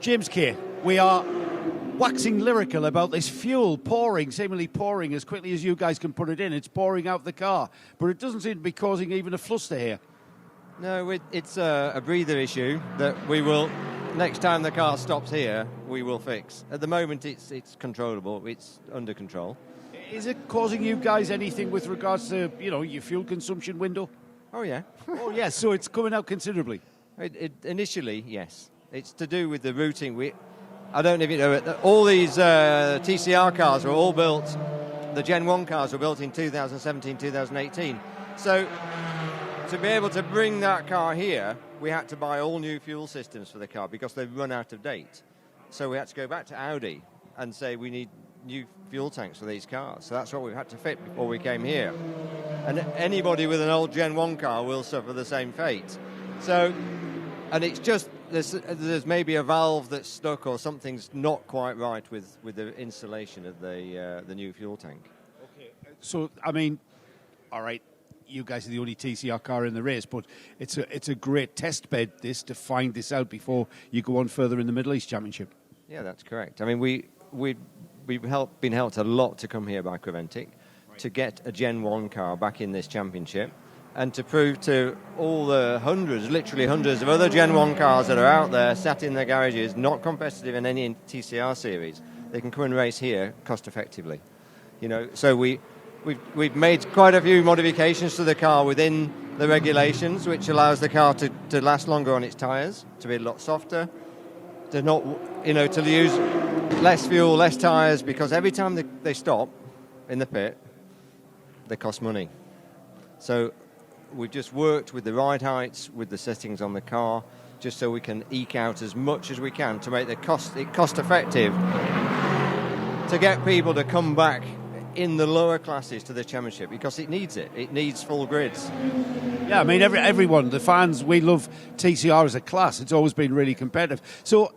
James Kaye, we are waxing lyrical about this fuel seemingly pouring as quickly as you guys can put it in. It's pouring out the car, but it doesn't seem to be causing even a fluster here. No, it's a breather issue that we will, next time the car stops here, we will fix. At the moment, it's controllable. It's under control. Is it causing you guys anything with regards to, your fuel consumption window? Oh, yeah. Oh, yes, so it's coming out considerably. Initially, yes. It's to do with the routing. I don't know if you know it, all these TCR cars were all built, the Gen 1 cars were built in 2017, 2018. So to be able to bring that car here, we had to buy all new fuel systems for the car because they've run out of date. So we had to go back to Audi and say we need new fuel tanks for these cars. So that's what we had to fit before we came here. And anybody with an old Gen 1 car will suffer the same fate. So, and it's just, there's maybe a valve that's stuck or something's not quite right with the installation of the new fuel tank. Okay. So, I mean, all right, you guys are the only TCR car in the race, but it's a great test bed, this, to find this out before you go on further in the Middle East Championship. Yeah, that's correct. I mean, we've been helped a lot to come here by Creventic, to get a Gen 1 car back in this championship, and to prove to all the literally hundreds of other Gen 1 cars that are out there, sat in their garages, not competitive in any TCR series, they can come and race here cost effectively. So we've made quite a few modifications to the car within the regulations, which allows the car to last longer on its tyres, to be a lot softer, to not, to use less fuel, less tyres, because every time they stop in the pit, they cost money. So we've just worked with the ride heights, with the settings on the car, just so we can eke out as much as we can to make it cost effective to get people to come back in the lower classes to the championship, because it needs it. It needs full grids. Yeah, I mean, everyone, the fans, we love TCR as a class. It's always been really competitive. So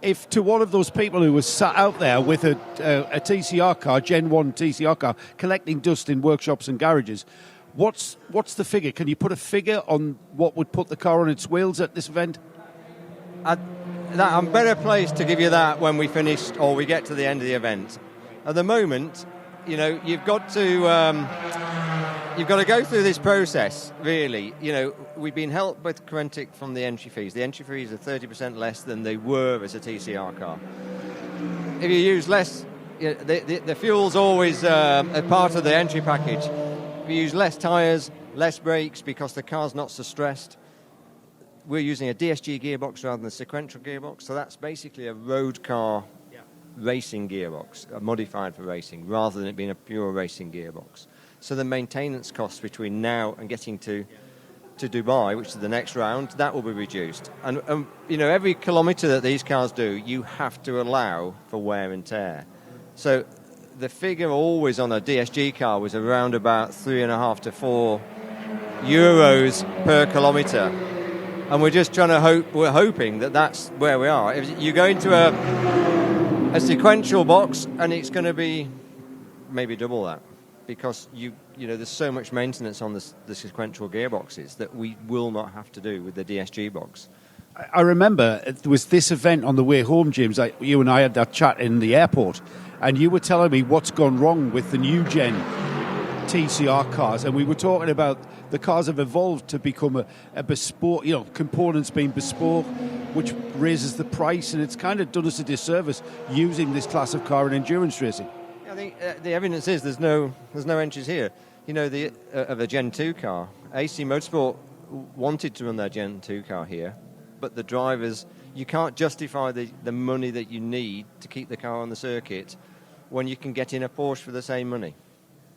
if to one of those people who was sat out there with a TCR car, Gen 1 TCR car, collecting dust in workshops and garages, what's the figure? Can you put a figure on what would put the car on its wheels at this event? I'm better placed to give you that when we finish or we get to the end of the event. At the moment, you've got to go through this process, really. We've been helped by Creventic from the entry fees. The entry fees are 30% less than they were as a TCR car. If you use less, the fuel's always a part of the entry package. If you use less tyres, less brakes, because the car's not so stressed. We're using a DSG gearbox rather than a sequential gearbox, so that's basically a road car racing gearbox, modified for racing, rather than it being a pure racing gearbox. So the maintenance costs between now and getting to Dubai, which is the next round, that will be reduced. And every kilometre that these cars do, you have to allow for wear and tear. So the figure always on a DSG car was around about €3.5 to €4 per kilometre. And we're just we're hoping that that's where we are. If you go into a sequential box, and it's going to be maybe double that, because there's so much maintenance on the sequential gearboxes that we will not have to do with the DSG box. I remember there was this event on the way home, James. You and I had that chat in the airport, and you were telling me what's gone wrong with the new gen TCR cars, and we were talking about the cars have evolved to become a bespoke, components being bespoke, which raises the price, and it's kind of done us a disservice using this class of car in endurance racing. I think the evidence is there's no entries here. Of a Gen 2 car, AC Motorsport wanted to run their Gen 2 car here, but the drivers, you can't justify the money that you need to keep the car on the circuit when you can get in a Porsche for the same money.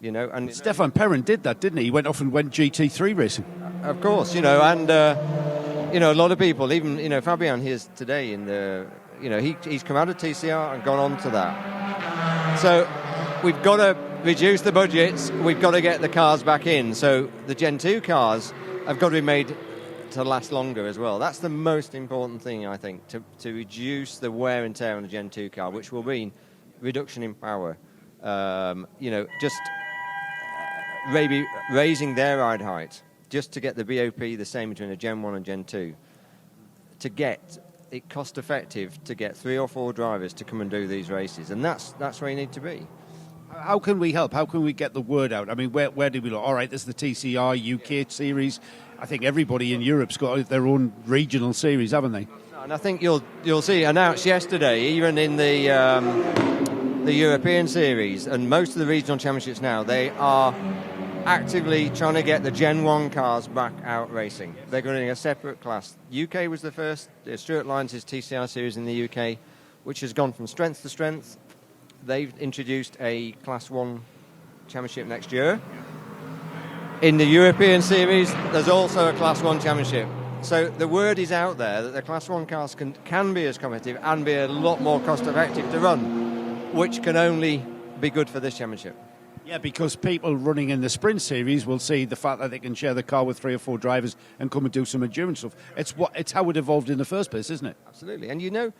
And Stefan Perrin did that, didn't he? He went off and went GT3 racing. Of course, and a lot of people, even Fabian here's today in the, he's come out of TCR and gone on to that. So we've got to reduce the budgets. We've got to get the cars back in. So the Gen 2 cars have got to be made to last longer as well. That's the most important thing, I think, to reduce the wear and tear on a Gen 2 car, which will mean reduction in power. Just maybe raising their ride height just to get the BOP the same between a Gen 1 and Gen 2, to get it cost effective to get 3 or 4 drivers to come and do these races, and that's where you need to be. How can we help? How can we get the word out? I mean, where do we look? All right, there's the TCR UK series. I think everybody in Europe's got their own regional series, haven't they? And I think you'll see announced yesterday, even in the European series and most of the regional championships now, they are actively trying to get the Gen 1 cars back out racing. They're running a separate class. UK was the first. Stuart Lyons' TCR series in the UK, which has gone from strength to strength. They've introduced a Class 1 championship next year. In the European series, there's also a Class 1 championship. So the word is out there that the Class 1 cars can be as competitive and be a lot more cost-effective to run, which can only be good for this championship. Yeah, because people running in the sprint series will see the fact that they can share the car with 3 or 4 drivers and come and do some endurance stuff. It's how it evolved in the first place, isn't it? Absolutely. And you know,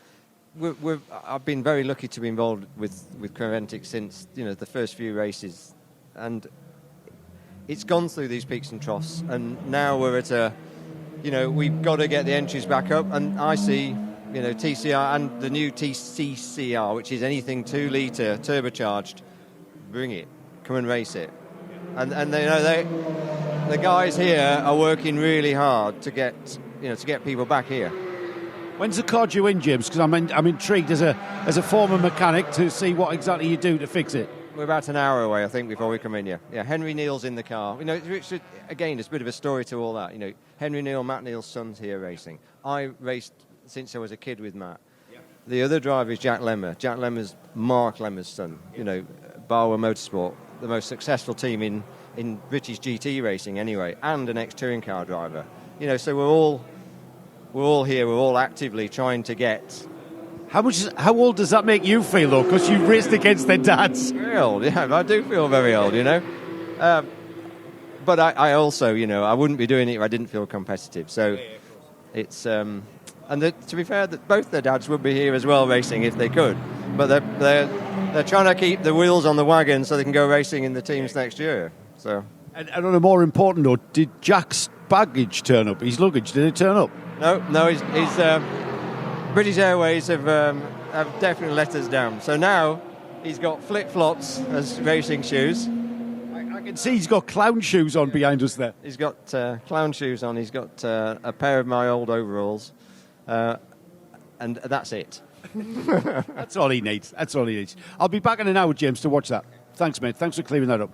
I've been very lucky to be involved with Creventic since the first few races, and it's gone through these peaks and troughs, and now we're at we've got to get the entries back up, and I see TCR and the new TCR, which is anything 2 litre turbocharged. Bring it, come and race it, and the guys here are working really hard to get people back here. When's the car due in, James? Because I'm intrigued as a former mechanic to see what exactly you do to fix it. We're about an hour away, I think, before we come in here. Yeah, Henry Neal's in the car. Again, there's a bit of a story to all that. Henry Neal, Matt Neal's son's here racing. I raced since I was a kid with Matt. Yeah. The other driver is Jack Lemmer. Jack Lemmer's Mark Lemmer's son. Barwa Motorsport, the most successful team in British GT racing anyway, and an ex-touring car driver. So we're all here. We're all actively trying to get. How old does that make you feel, though? Because you've raced against their dads. Very old, yeah. I do feel very old, But I also, I wouldn't be doing it if I didn't feel competitive. So it's to be fair, that both their dads would be here as well racing if they could. But they're trying to keep the wheels on the wagon so they can go racing in the teams next year. So. And on a more important note, did Jack's baggage turn up? His luggage, did it turn up? No. He's British Airways have definitely let us down. So now he's got flip-flops as racing shoes. I can see he's got clown shoes on behind us there. He's got clown shoes on. He's got a pair of my old overalls. And that's it. That's all he needs. I'll be back in an hour, James, to watch that. Thanks, mate. Thanks for clearing that up.